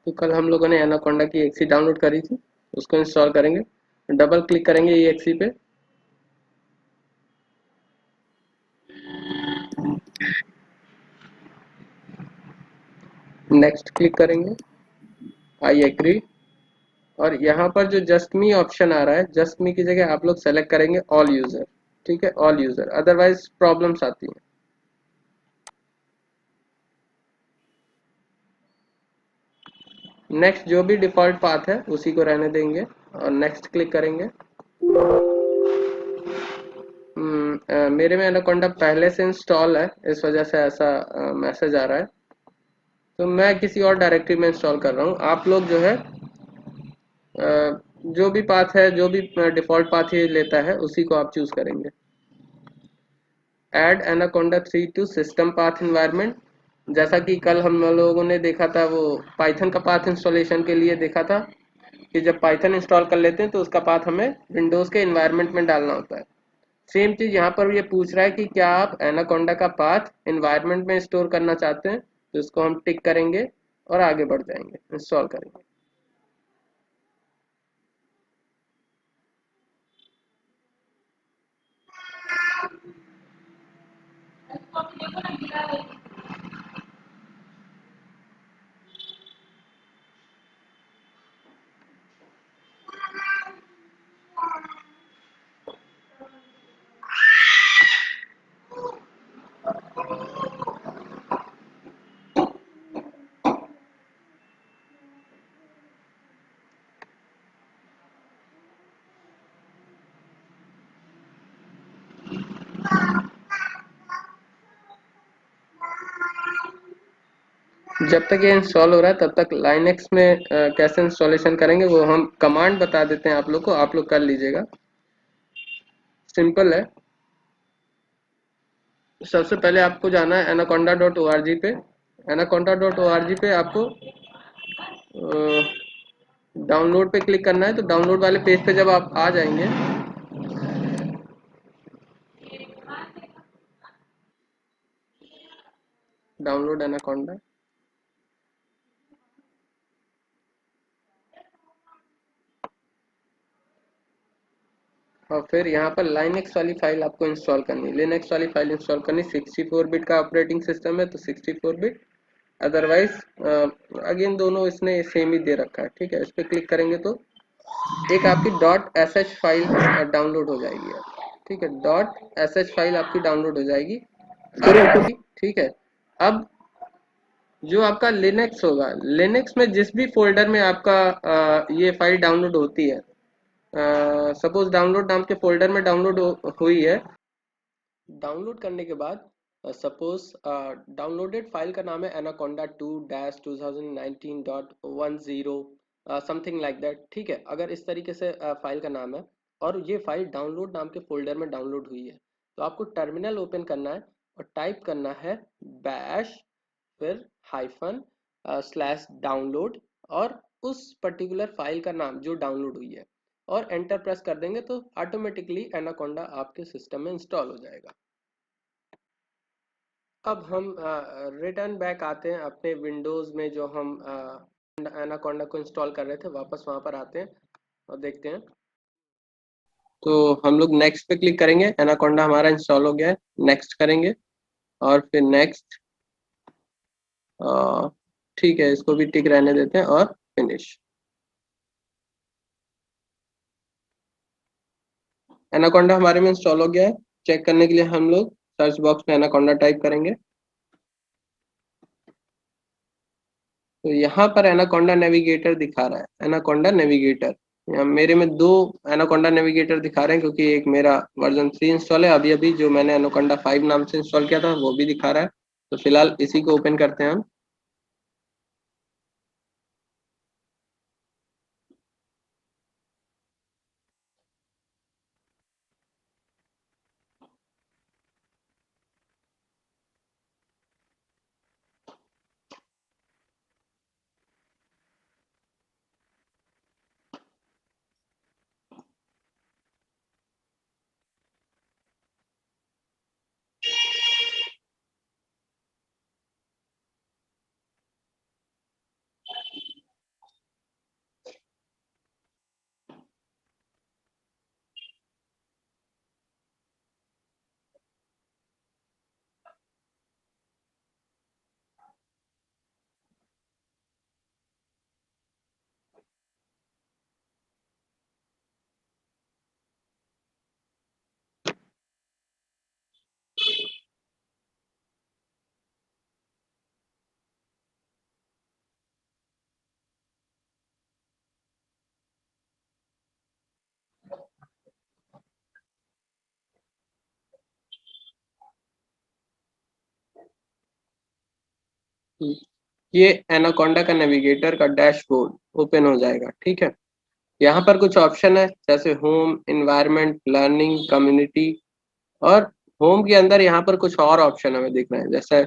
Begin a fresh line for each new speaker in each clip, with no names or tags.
तो कल हम लोगों ने एनाकोंडा की एक्सी डाउनलोड करी थी, उसको इंस्टॉल करेंगे। डबल क्लिक करेंगे ये एक्सी पे, नेक्स्ट क्लिक करेंगे, आई एग्री। और यहाँ पर जो जस्ट मी ऑप्शन आ रहा है, जस्ट मी की जगह आप लोग सेलेक्ट करेंगे ऑल यूजर। ठीक है, ऑल यूजर, अदरवाइज प्रॉब्लम्स आती हैं। नेक्स्ट जो भी डिफॉल्ट पाथ है उसी को रहने देंगे और नेक्स्ट क्लिक करेंगे। मेरे में एनाकोंडा पहले से इंस्टॉल है, इस वजह से ऐसा मैसेज आ रहा है। तो मैं किसी और डायरेक्टरी में इंस्टॉल कर रहा हूँ। आप लोग जो है जो भी पाथ है, जो भी डिफॉल्ट पाथ ये लेता है उसी को आप चूज करेंगे। Add Anaconda 3 to system path environment. जैसा कि कल हम लोगों ने देखा था, वो पाइथन का पाथ इंस्टॉलेशन के लिए देखा था कि जब पाइथन इंस्टॉल कर लेते हैं तो उसका पाथ हमें विंडोज के इन्वायरमेंट में डालना होता है। सेम चीज यहाँ पर ये पूछ रहा है कि क्या आप एनाकोंडा का पाथ इन्वायरमेंट में स्टोर करना चाहते हैं, तो इसको हम टिक करेंगे और आगे बढ़ जाएंगे, इंस्टॉल करेंगे। जब तक ये इंस्टॉल हो रहा है तब तक लाइनक्स में कैसे इंस्टॉलेशन करेंगे वो हम कमांड बता देते हैं आप लोग को, आप लोग कर लीजिएगा। सिंपल है। सबसे पहले आपको जाना है anaconda.org पे। anaconda.org पे आपको डाउनलोड पे क्लिक करना है। तो डाउनलोड वाले पेज पे जब आप आ जाएंगे, डाउनलोड एनाकोंडा, और फिर यहाँ पर लाइनक्स वाली फाइल आपको इंस्टॉल करनी है, लिनक्स वाली फाइल इंस्टॉल करनी। 64 बिट का ऑपरेटिंग सिस्टम है तो 64 बिट, अदरवाइज अगेन दोनों इसने सेम ही दे रखा है। ठीक है, इस पर क्लिक करेंगे तो एक आपकी .sh फाइल डाउनलोड हो जाएगी। ठीक है, .sh फाइल आपकी डाउनलोड हो जाएगी। ठीक है, अब जो आपका लिनक्स होगा, लिनक्स में जिस भी फोल्डर में आपका ये फाइल डाउनलोड होती है, सपोज डाउनलोड नाम के फोल्डर में डाउनलोड हुई है। डाउनलोड करने के बाद सपोज डाउनलोडेड फाइल का नाम है एनाकोंडा 2-2019.10 समथिंग लाइक दैट। ठीक है, अगर इस तरीके से फाइल का नाम है और ये फाइल डाउनलोड नाम के फोल्डर में डाउनलोड हुई है, तो आपको टर्मिनल ओपन करना है और टाइप करना है बैश, फिर हाइफन स्लैश डाउनलोड और उस पर्टिकुलर फाइल का नाम जो डाउनलोड हुई है, और एंटर प्रेस कर देंगे तो ऑटोमेटिकली एनाकोंडा आपके सिस्टम में इंस्टॉल हो जाएगा। अब हम रिटर्न बैक आते हैं अपने विंडोज़ में, जो हम एनाकोंडा को इंस्टॉल कर रहे थे, वापस वहां पर आते हैं और देखते हैं। तो हम लोग नेक्स्ट पे क्लिक करेंगे, एनाकोंडा हमारा इंस्टॉल हो गया है, नेक्स्ट करेंगे और फिर नेक्स्ट। ठीक है, इसको भी टिक रहने देते हैं और फिनिश। एनाकोंडा हमारे में इंस्टॉल हो गया है। चेक करने के लिए हम लोग सर्च बॉक्स में एनाकोंडा टाइप करेंगे। तो यहाँ पर एनाकोंडा नेविगेटर दिखा रहा है, एनाकोंडा नेविगेटर। मेरे में दो एनाकोंडा नेविगेटर दिखा रहे हैं क्योंकि एक मेरा वर्जन 3 इंस्टॉल है, अभी अभी जो मैंने एनाकोंडा 5 नाम से इंस्टॉल किया था वो भी दिखा रहा है। तो फिलहाल इसी को ओपन करते हैं हम। ये एनाकोंडा का नेविगेटर का डैशबोर्ड ओपन हो जाएगा। ठीक है, यहाँ पर कुछ ऑप्शन है जैसे होम, एनवायरनमेंट, लर्निंग, कम्युनिटी। और होम के अंदर यहाँ पर कुछ और ऑप्शन हमें दिख रहे हैं जैसे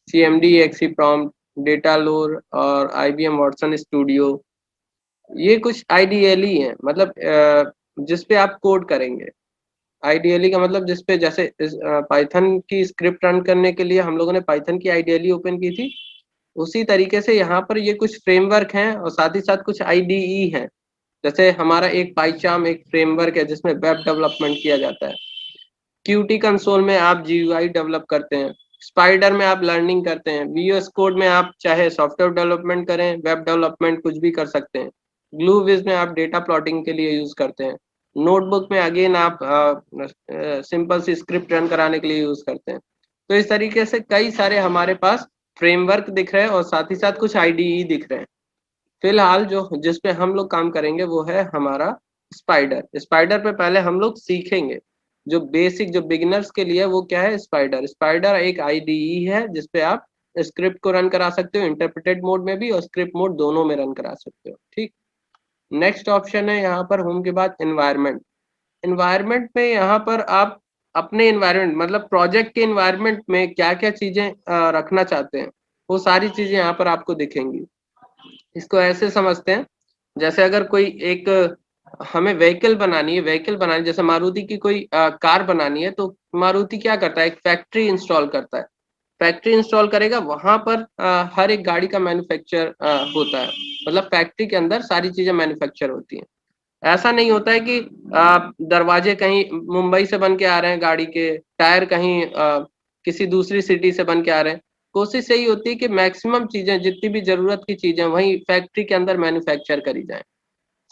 CMD, एक्सी प्रॉम्प्ट, डेटा लोर और IBM वाटसन स्टूडियो। ये कुछ आइडियली है, मतलब जिस पे आप कोड करेंगे। आइडियली का मतलब जिस पे, जैसे पाइथन की स्क्रिप्ट रन करने के लिए हम लोगों ने पाइथन की आइडियली ओपन की थी, उसी तरीके से यहाँ पर ये कुछ फ्रेमवर्क हैं और साथ ही साथ कुछ IDE हैं। जैसे हमारा एक पाइचार्म एक फ्रेमवर्क है जिसमें वेब डेवलपमेंट किया जाता है। Qt कंसोल में आप GUI डेवलप करते हैं। स्पाइडर में आप लर्निंग करते हैं। VS कोड में आप चाहे सॉफ्टवेयर डेवलपमेंट करें, वेब डेवलपमेंट कुछ भी कर सकते हैं। ग्लूविज में आप डेटा प्लॉटिंग के लिए यूज करते हैं। नोटबुक में अगेन आप सिंपल सी स्क्रिप्ट रन कराने के लिए यूज करते हैं। तो इस तरीके से कई सारे हमारे पास फ्रेमवर्क दिख रहे हैं और साथ ही साथ कुछ IDE दिख रहे हैं। फिलहाल जो जिस पे हम लोग काम करेंगे वो है हमारा स्पाइडर। स्पाइडर पे पहले हम लोग सीखेंगे जो बेसिक, जो बिगिनर्स के लिए, वो क्या है, स्पाइडर। स्पाइडर एक IDE है जिसपे आप स्क्रिप्ट को रन करा सकते हो, इंटरप्रेटेड मोड में भी और स्क्रिप्ट मोड दोनों में रन करा सकते हो। ठीक। नेक्स्ट ऑप्शन है यहाँ पर होम के बाद एनवायरनमेंट। एनवायरनमेंट में यहाँ पर आप अपने एनवायरनमेंट, मतलब प्रोजेक्ट के एनवायरनमेंट में क्या क्या चीजें रखना चाहते हैं, वो सारी चीजें यहाँ पर आपको दिखेंगी। इसको ऐसे समझते हैं जैसे अगर कोई एक, हमें व्हीकल बनानी है, जैसे मारुति की कोई कार बनानी है, तो मारुति क्या करता है, एक फैक्ट्री इंस्टॉल करता है। फैक्ट्री इंस्टॉल करेगा, वहां पर हर एक गाड़ी का मैन्युफैक्चर होता है। मतलब फैक्ट्री के अंदर सारी चीजें मैन्युफैक्चर होती हैं। ऐसा नहीं होता है कि दरवाजे कहीं मुंबई से बन के आ रहे हैं गाड़ी के, टायर कहीं किसी दूसरी सिटी से बन के आ रहे हैं। कोशिश यही होती है कि मैक्सिमम चीजें, जितनी भी जरूरत की चीजें वहीं फैक्ट्री के अंदर मैन्युफैक्चर करी जाए।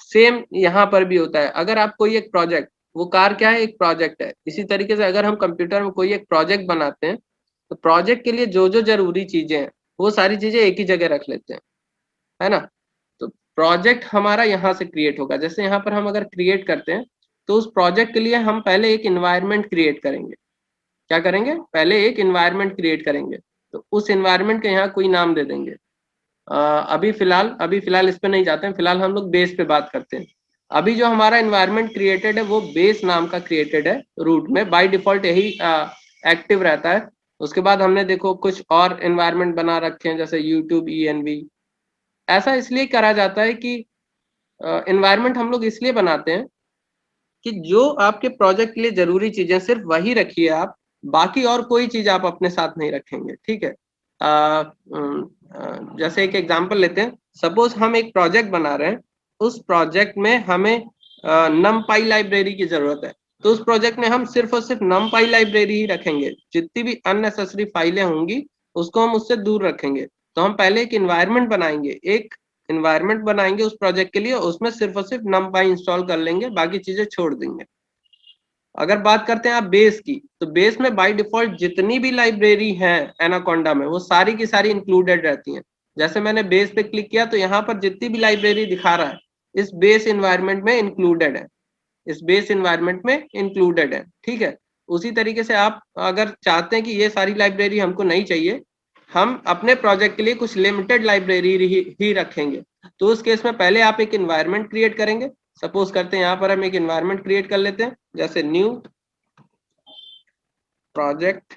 सेम यहाँ पर भी होता है। अगर आप कोई एक प्रोजेक्ट, वो कार क्या है, एक प्रोजेक्ट है, इसी तरीके से अगर हम कंप्यूटर में कोई एक प्रोजेक्ट बनाते हैं, तो प्रोजेक्ट के लिए जो जो जरूरी चीजें हैं वो सारी चीजें एक ही जगह रख लेते हैं, है ना। तो प्रोजेक्ट हमारा यहाँ से क्रिएट होगा। जैसे यहाँ पर हम अगर क्रिएट करते हैं, तो उस प्रोजेक्ट के लिए हम पहले एक इन्वायरमेंट क्रिएट करेंगे। क्या करेंगे, पहले एक इन्वायरमेंट क्रिएट करेंगे। तो उस इन्वायरमेंट के यहाँ कोई नाम दे देंगे। अभी फिलहाल इस पे नहीं जाते हैं, फिलहाल हम लोग बेस पे बात करते हैं। अभी जो हमारा इन्वायरमेंट क्रिएटेड है वो बेस नाम का क्रिएटेड है। रूट में बाय डिफॉल्ट यही एक्टिव रहता है। उसके बाद हमने देखो कुछ और इन्वायरमेंट बना रखे हैं जैसे यूट्यूब ENV। ऐसा इसलिए करा जाता है कि इन्वायरमेंट हम लोग इसलिए बनाते हैं कि जो आपके प्रोजेक्ट के लिए जरूरी चीजें सिर्फ वही रखिए आप, बाकी और कोई चीज आप अपने साथ नहीं रखेंगे। ठीक है। जैसे एक एग्जांपल लेते हैं। सपोज हम एक प्रोजेक्ट बना रहे हैं, उस प्रोजेक्ट में हमें नमपाई लाइब्रेरी की जरूरत है। तो उस प्रोजेक्ट में हम सिर्फ और सिर्फ नमपाई लाइब्रेरी ही रखेंगे। जितनी भी अननेसेसरी फाइलें होंगी उसको हम उससे दूर रखेंगे। तो हम पहले एक इन्वायरमेंट बनाएंगे, उस प्रोजेक्ट के लिए, उसमें सिर्फ और सिर्फ नमपाई इंस्टॉल कर लेंगे, बाकी चीजें छोड़ देंगे। अगर बात करते हैं आप बेस की, तो बेस में बाय डिफॉल्ट जितनी भी लाइब्रेरी है एनाकोंडा में, वो सारी की सारी इंक्लूडेड रहती हैं। जैसे मैंने बेस पे क्लिक किया तो यहाँ पर जितनी भी लाइब्रेरी दिखा रहा है इस बेस इन्वायरमेंट में इंक्लूडेड है, ठीक है। उसी तरीके से आप अगर चाहते हैं कि ये सारी लाइब्रेरी हमको नहीं चाहिए, हम अपने प्रोजेक्ट के लिए कुछ लिमिटेड लाइब्रेरी ही रखेंगे, तो उस केस में पहले आप एक इन्वायरमेंट क्रिएट करेंगे। सपोज करते हैं यहाँ पर हम एक इन्वायरमेंट क्रिएट कर लेते हैं जैसे न्यू प्रोजेक्ट।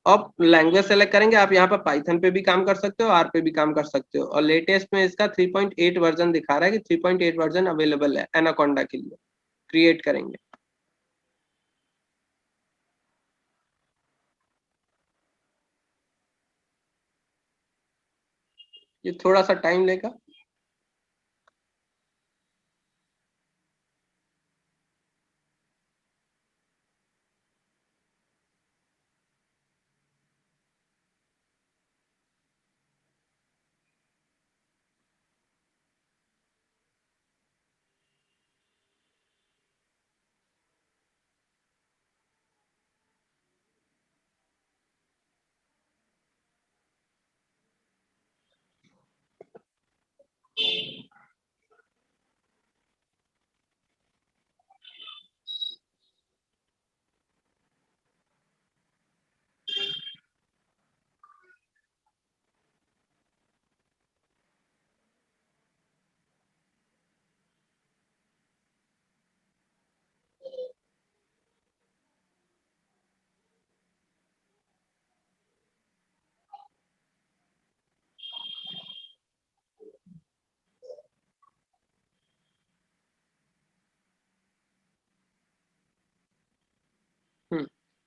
अब लैंग्वेज सेलेक्ट करेंगे। आप यहाँ पर पाइथन पे भी काम कर सकते हो, आर पे भी काम कर सकते हो, और लेटेस्ट में इसका 3.8 वर्जन दिखा रहा है कि 3.8 वर्जन अवेलेबल है एनाकोंडा के लिए। क्रिएट करेंगे। ये थोड़ा सा टाइम लेगा।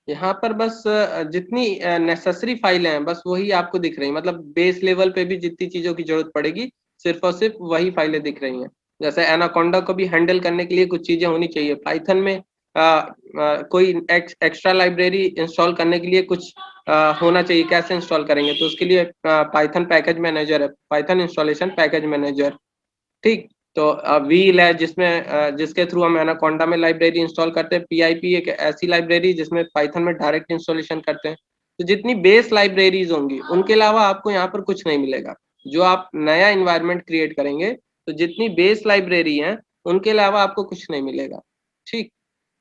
यहाँ पर बस जितनी नेसेसरी फाइलें हैं बस वही आपको दिख रही हैं, मतलब बेस लेवल पे भी जितनी चीज़ों की जरूरत पड़ेगी सिर्फ और सिर्फ वही फाइलें दिख रही हैं। जैसे एनाकोंडा को भी हैंडल करने के लिए कुछ चीज़ें होनी चाहिए पाइथन में। कोई एक्स्ट्रा लाइब्रेरी इंस्टॉल करने के लिए कुछ होना चाहिए, कैसे इंस्टॉल करेंगे, तो उसके लिए पाइथन पैकेज मैनेजर है, पाइथन इंस्टॉलेशन पैकेज मैनेजर। ठीक। तो व्हील है जिसमें जिसके थ्रू हम एनाकोंडा में लाइब्रेरी इंस्टॉल करते हैं। पीआईपी एक ऐसी लाइब्रेरी जिसमें पाइथन में डायरेक्ट इंस्टॉलेशन करते हैं। तो जितनी बेस लाइब्रेरीज होंगी उनके अलावा आपको यहाँ पर कुछ नहीं मिलेगा। जो आप नया इन्वायरमेंट क्रिएट करेंगे तो जितनी बेस लाइब्रेरी है उनके अलावा आपको कुछ नहीं मिलेगा। ठीक।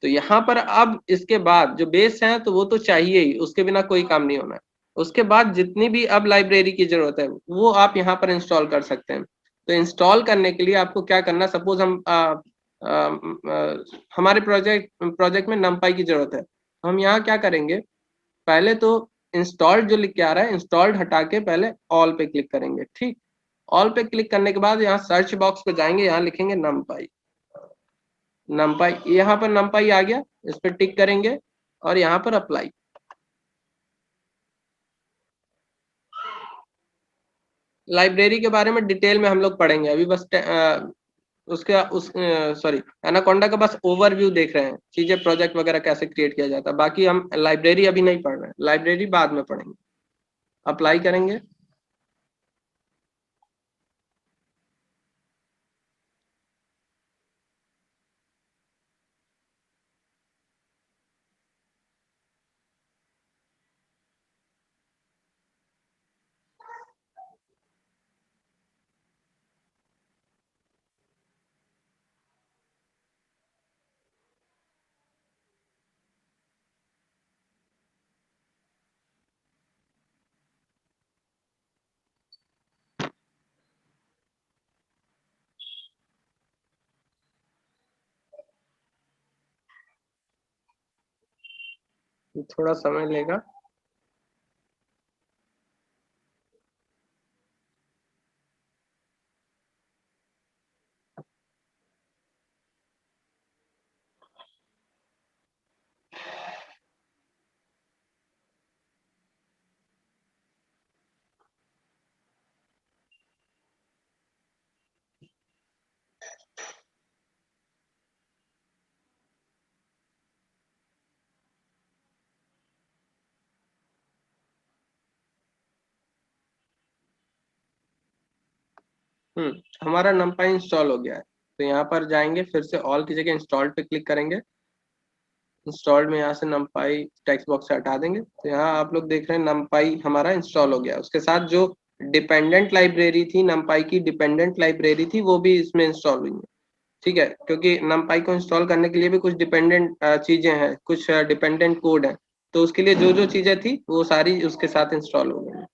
तो यहाँ पर अब इसके बाद जो बेस है तो वो तो चाहिए ही, उसके बिना कोई काम नहीं होना है। उसके बाद जितनी भी अब लाइब्रेरी की जरूरत है वो आप यहाँ पर इंस्टॉल कर सकते हैं। तो इंस्टॉल करने के लिए आपको क्या करना, सपोज हम हमारे प्रोजेक्ट में नमपाई की जरूरत है, तो हम यहाँ क्या करेंगे, पहले तो इंस्टॉल्ड जो लिख के आ रहा है इंस्टॉल्ड हटा के पहले ऑल पे क्लिक करेंगे। ठीक। ऑल पे क्लिक करने के बाद यहाँ सर्च बॉक्स पे जाएंगे, यहाँ लिखेंगे नमपाई। नमपाई, यहाँ पर नमपाई आ गया, इस पर टिक करेंगे और यहाँ पर अप्लाई। लाइब्रेरी के बारे में डिटेल में हम लोग पढ़ेंगे, अभी बस उसके उस सॉरी एनाकोंडा का बस ओवरव्यू देख रहे हैं, चीजें प्रोजेक्ट वगैरह कैसे क्रिएट किया जाता है। बाकी हम लाइब्रेरी अभी नहीं पढ़ रहे हैं, लाइब्रेरी बाद में पढ़ेंगे। अप्लाई करेंगे। थोड़ा समय लेगा। हमारा नमपाई इंस्टॉल हो गया है, तो यहाँ पर जाएंगे, फिर से ऑल की जगह इंस्टॉल्ड पे क्लिक करेंगे। इंस्टॉल्ड में यहाँ से नमपाई टेक्स्ट बॉक्स से हटा देंगे, तो यहाँ आप लोग देख रहे हैं नमपाई हमारा इंस्टॉल हो गया। उसके साथ जो डिपेंडेंट लाइब्रेरी थी, नमपाई की डिपेंडेंट लाइब्रेरी थी, वो भी इसमें इंस्टॉल हुई है। ठीक है, क्योंकि नमपाई को इंस्टॉल करने के लिए भी कुछ डिपेंडेंट चीजें हैं, कुछ डिपेंडेंट कोड है, तो उसके लिए जो जो चीजें थी वो सारी उसके साथ इंस्टॉल हो गई।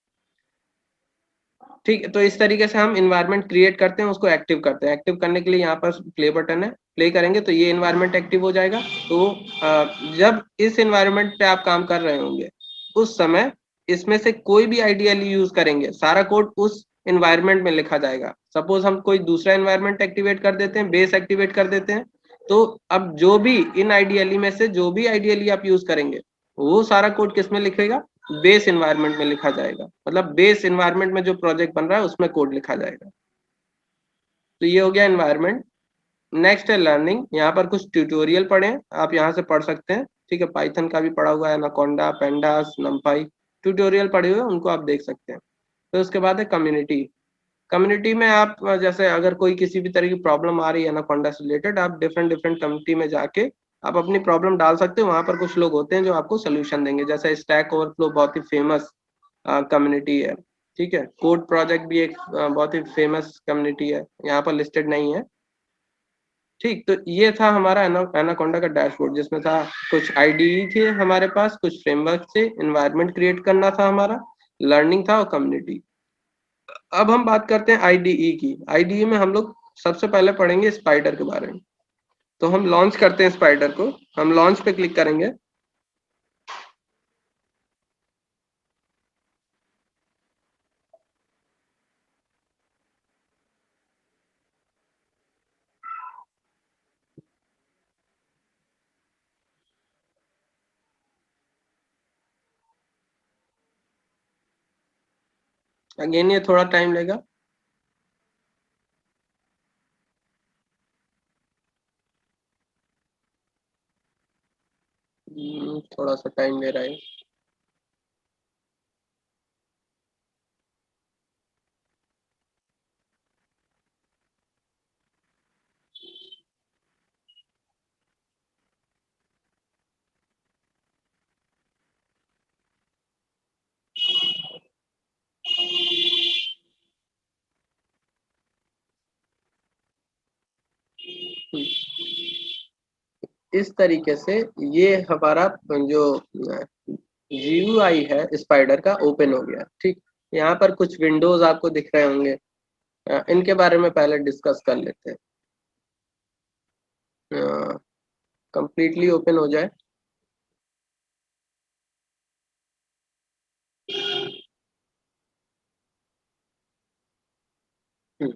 ठीक है, तो इस तरीके से हम इन्वायरमेंट क्रिएट करते हैं, उसको एक्टिव करते हैं। एक्टिव करने के लिए यहाँ पर प्ले बटन है, प्ले करेंगे तो ये इन्वायरमेंट एक्टिव हो जाएगा। तो जब इस इन्वायरमेंट पे आप काम कर रहे होंगे उस समय इसमें से कोई भी आइडियली यूज करेंगे, सारा कोड उस इन्वायरमेंट में लिखा जाएगा। सपोज हम कोई दूसरा इन्वायरमेंट एक्टिवेट कर देते हैं, बेस एक्टिवेट कर देते हैं, तो अब जो भी इन आइडियली में से जो भी आइडियली आप यूज करेंगे वो सारा कोड किस में लिखेगा, बेस इन्वायरमेंट में लिखा जाएगा। मतलब बेस इन्वायरमेंट में जो प्रोजेक्ट बन रहा है उसमें कोड लिखा जाएगा। तो ये हो गया इन्वायरमेंट। नेक्स्ट है लर्निंग। यहाँ पर कुछ ट्यूटोरियल पढ़े हैं, आप यहाँ से पढ़ सकते हैं। ठीक है, पाइथन का भी पढ़ा हुआ है, एनाकोंडा, पेंडास, नमपाई, ट्यूटोरियल पढ़े हुए हैं, उनको आप देख सकते हैं। फिर उसके बाद है कम्युनिटी। कम्युनिटी में आप जैसे अगर कोई किसी भी तरह की प्रॉब्लम आ रही है एनाकोंडा से रिलेटेड, आप डिफरेंट डिफरेंट कम्युनिटी में जाके आप अपनी प्रॉब्लम डाल सकते हो। वहाँ पर कुछ लोग होते हैं जो आपको सोल्यूशन देंगे। जैसे स्टैक ओवरफ्लो बहुत ही फेमस कम्युनिटी है। ठीक है, कोड प्रोजेक्ट भी एक बहुत ही फेमस कम्युनिटी है, यहाँ पर लिस्टेड नहीं है। ठीक, तो ये था हमारा एनाकोंडा का डैशबोर्ड, जिसमें था कुछ आईडीई थे हमारे पास, कुछ फ्रेमवर्क थे, इन्वायरमेंट क्रिएट करना था हमारा, लर्निंग था और कम्युनिटी। अब हम बात करते हैं आईडीई की। आईडीई में हम लोग सबसे पहले पढ़ेंगे स्पाइडर के बारे में। तो हम लॉन्च करते हैं स्पाइडर को, हम लॉन्च पे क्लिक करेंगे। अगेन ये थोड़ा टाइम लेगा। थोड़ा सा टाइम ले रहा है। इस तरीके से ये हमारा जो GUI है स्पाइडर का ओपन हो गया। ठीक, यहाँ पर कुछ विंडोज आपको दिख रहे होंगे, इनके बारे में पहले डिस्कस कर लेते हैं। कंप्लीटली ओपन हो जाए। हम्म,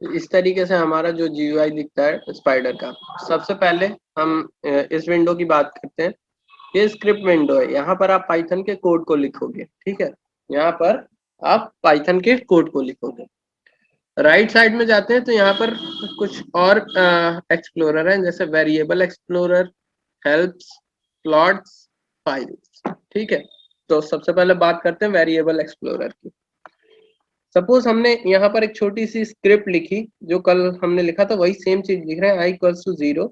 इस तरीके से हमारा जो GUI दिखता है स्पाइडर का। सबसे पहले हम इस विंडो की बात करते हैं। ये स्क्रिप्ट विंडो है, यहाँ पर आप पाइथन के कोड को लिखोगे। ठीक है, यहाँ पर आप पाइथन के कोड को लिखोगे। राइट साइड में जाते हैं तो यहाँ पर कुछ और एक्सप्लोरर हैं, जैसे variable explorer, helps, plots, files. ठीक है, तो सबसे पहले बात करते हैं वेरिएबल एक्सप्लोरर की। सपोज हमने यहाँ पर एक छोटी सी स्क्रिप्ट लिखी, जो कल हमने लिखा था वही सेम चीज लिख रहे हैं। i equals to 0,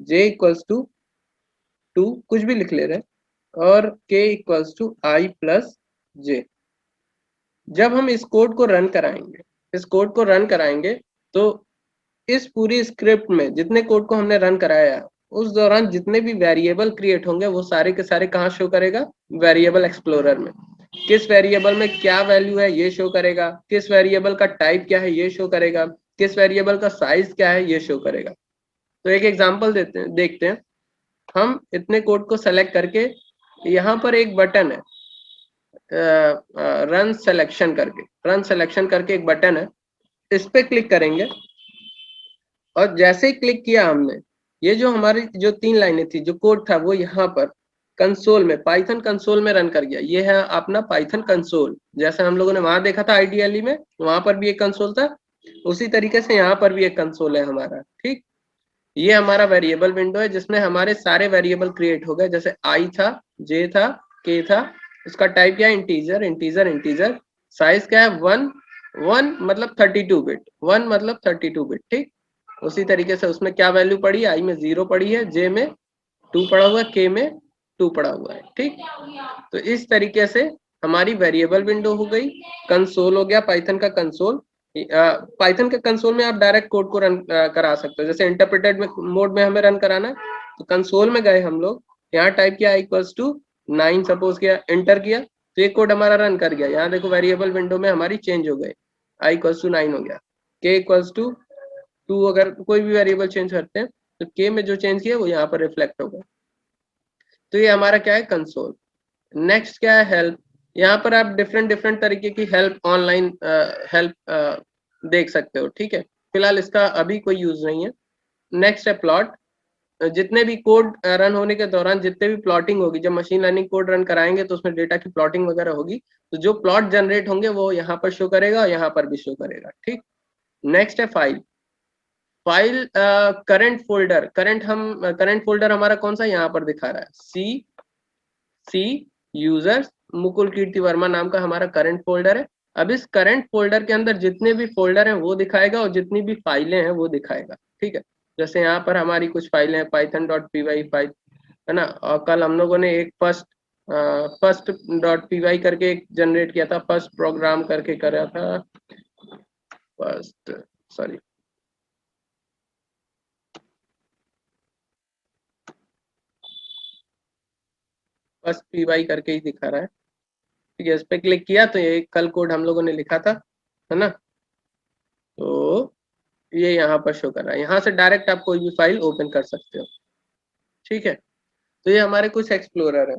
j equals to 2, कुछ भी लिख ले रहे हैं, और k equals to i plus j। जब हम इस कोड को रन कराएंगे, इस कोड को रन कराएंगे तो इस पूरी स्क्रिप्ट में जितने कोड को हमने रन कराया, उस दौरान जितने भी वेरिएबल क्रिएट होंगे वो सारे के सारे कहाँ शो करेगा? वेरिएबल एक्सप्लोरर में। किस वेरिएबल में क्या वैल्यू है ये शो करेगा, किस वेरिएबल का टाइप क्या है ये शो करेगा, किस वेरिएबल का साइज क्या है ये शो करेगा। तो एक एग्जांपल देते हैं, देखते हैं। हम इतने कोड को सेलेक्ट करके, यहाँ पर एक बटन है रन सिलेक्शन करके, रन सिलेक्शन करके एक बटन है, इस पे क्लिक करेंगे। और जैसे ही क्लिक किया हमने, ये जो हमारी जो 3 लाइनें थी, जो कोड था, वो यहाँ पर कंसोल में, पाइथन कंसोल में रन कर गया। ये है अपना पाइथन कंसोल। जैसे हम लोगों ने वहां देखा था आईडीएलई में, वहां पर भी एक कंसोल था, उसी तरीके से यहाँ पर भी एक कंसोल है हमारा। ठीक, ये हमारा वेरिएबल विंडो है जिसमें हमारे सारे वेरिएबल क्रिएट हो गए। जैसे आई था, जे था, के था, उसका टाइप क्या है? Integer, integer, integer. साइज क्या है? 1, 1 मतलब 32 बिट, 1 मतलब 32 बिट। ठीक, उसी तरीके से उसमें क्या वैल्यू पड़ी? आई में 0 पड़ी है, जे में 2 पड़ा हुआ है, के में 2 पड़ा हुआ है। ठीक, तो इस तरीके से हमारी वेरिएबल विंडो हो गई, कंसोल हो गया, पाइथन का कंसोल। पाइथन के कंसोल में आप डायरेक्ट कोड को रन करा सकते हो। जैसे इंटरप्रेटेड मोड में हमें रन कराना है, तो कंसोल में गए हम लोग, यहाँ टाइप किया इक्वल्स टू 9, सपोज किया, एंटर किया, तो ये कोड हमारा रन कर गया। यहाँ देखो वेरिएबल विंडो में हमारी चेंज हो गई, i इक्वल्स टू 9 हो गया, k इक्वल्स टू 2। अगर कोई भी वेरिएबल चेंज करते हैं तो k में जो चेंज किया वो यहाँ पर रिफ्लेक्ट होगा। तो ये हमारा क्या है? कंसोल। नेक्स्ट क्या है? हेल्प। यहाँ पर आप डिफरेंट डिफरेंट तरीके की हेल्प, ऑनलाइन हेल्प देख सकते हो। ठीक है, फिलहाल इसका अभी कोई यूज नहीं है। नेक्स्ट है प्लॉट। जितने भी कोड रन होने के दौरान जितने भी प्लॉटिंग होगी, जब मशीन लर्निंग कोड रन कराएंगे तो उसमें डेटा की प्लॉटिंग वगैरह होगी, तो जो प्लॉट जनरेट होंगे वो यहाँ पर शो करेगा और यहाँ पर भी शो करेगा। ठीक, नेक्स्ट है file. File current folder, current folder हमारा कौन सा यहाँ पर दिखा रहा है, सी यूजर्स मुकुल कीर्ति वर्मा नाम का हमारा करंट फोल्डर है। अब इस करंट फोल्डर के अंदर जितने भी फोल्डर हैं वो दिखाएगा और जितनी भी फाइलें हैं वो दिखाएगा, ठीक है। जैसे यहाँ पर हमारी कुछ फाइलें हैं, python.py फाइल है ना, और कल हम लोगों ने एक फर्स्ट.py करके एक जनरेट किया था, फर्स्ट प्रोग्राम करके करा था, फर्स्ट सॉरी फर्स्ट py करके ही दिखा रहा है, ठीक है। इस पे क्लिक किया तो ये कल कोड हम लोगों ने लिखा था, है ना। तो ये यहाँ पर शो कर रहा है, यहाँ से डायरेक्ट आप कोई भी फाइल ओपन कर सकते हो, ठीक है। तो ये हमारे कुछ एक्सप्लोरर है।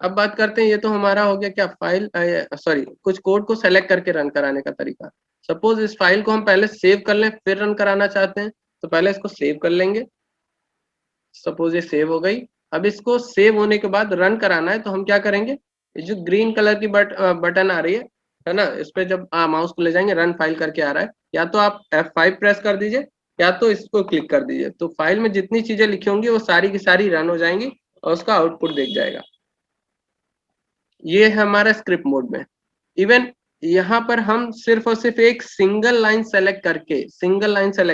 अब बात करते हैं, ये तो हमारा हो गया क्या, फाइल सॉरी कुछ कोड को सेलेक्ट करके रन कराने का तरीका। सपोज इस फाइल को हम पहले सेव कर लें फिर रन कराना चाहते हैं, तो पहले इसको सेव कर लेंगे। सपोज ये सेव हो गई। अब इसको सेव होने के बाद रन कराना है तो हम क्या करेंगे, ये जो ग्रीन कलर की बटन आ रही है ना, इस पे जब माउस को ले जाएंगे रन फाइल करके आ रहा है, या तो आप F5 प्रेस कर दीजिए या तो इसको क्लिक कर दीजिए, तो फाइल में जितनी चीजें लिखी होंगी वो सारी की सारी रन हो जाएंगी और उसका आउटपुट देख जाएगा। ये है हमारा स्क्रिप्ट मोड में। इवन यहाँ पर हम सिर्फ और सिर्फ एक सिंगल लाइन सेलेक्ट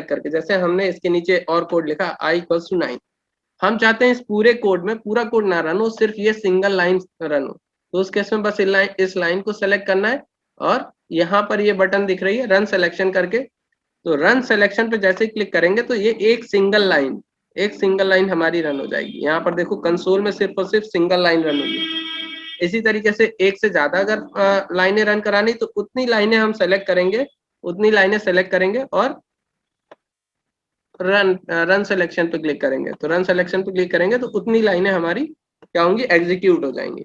करके जैसे हमने इसके नीचे और कोड लिखा i=9, हम चाहते हैं इस पूरे कोड में पूरा कोड ना रन हो, सिर्फ ये सिंगल लाइन रन हो, तो उस केस में बस इस लाइन को सेलेक्ट करना है और यहाँ पर ये बटन दिख रही है रन सिलेक्शन करके, तो रन सिलेक्शन पे जैसे क्लिक करेंगे तो ये एक सिंगल लाइन हमारी रन हो जाएगी। यहाँ पर देखो कंसोल में सिर्फ और सिर्फ सिंगल लाइन रन होगी। इसी तरीके से एक से ज्यादा अगर लाइनें रन करानी तो उतनी लाइनें हम सेलेक्ट करेंगे, और रन सिलेक्शन पे क्लिक करेंगे, तो रन सिलेक्शन पे क्लिक करेंगे तो उतनी लाइनें हमारी क्या होंगी, एग्जीक्यूट हो जाएंगी,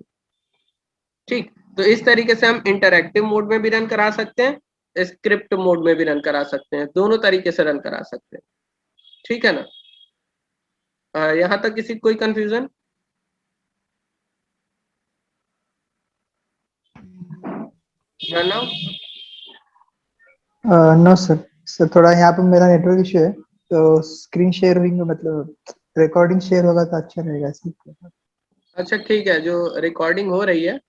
ठीक। तो इस तरीके से हम इंटरैक्टिव मोड में भी रन करा सकते हैं, स्क्रिप्ट मोड में भी रन करा सकते हैं, दोनों तरीके से रन करा सकते हैं, ठीक है ना। यहाँ तक किसी कोई confusion? No.
No sir, sir थोड़ा यहाँ पे मेरा नेटवर्क इशू है, तो स्क्रीन शेयर होंगे, मतलब रिकॉर्डिंग शेयर होगा तो अच्छा रहेगा इसमें।
अच्छा ठीक है, जो रिकॉर्डिंग हो रही है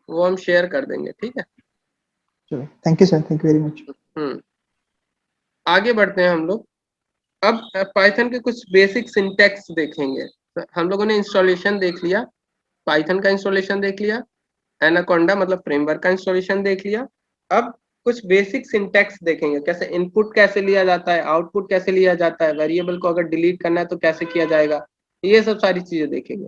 वो हम शेयर कर देंगे, ठीक है।
चलो, thank you sir, thank you very much.
आगे बढ़ते हैं हम लोग। अब पाइथन के कुछ बेसिक सिंटैक्स देखेंगे। तो हम लोगों ने इंस्टॉलेशन देख लिया, पाइथन का इंस्टॉलेशन देख लिया, एनाकोंडा मतलब फ्रेमवर्क का इंस्टॉलेशन देख लिया। अब कुछ बेसिक सिंटैक्स देखेंगे, कैसे इनपुट कैसे लिया जाता है, आउटपुट कैसे लिया जाता है, वेरिएबल को अगर डिलीट करना है तो कैसे किया जाएगा, ये सब सारी चीजें देखेंगे।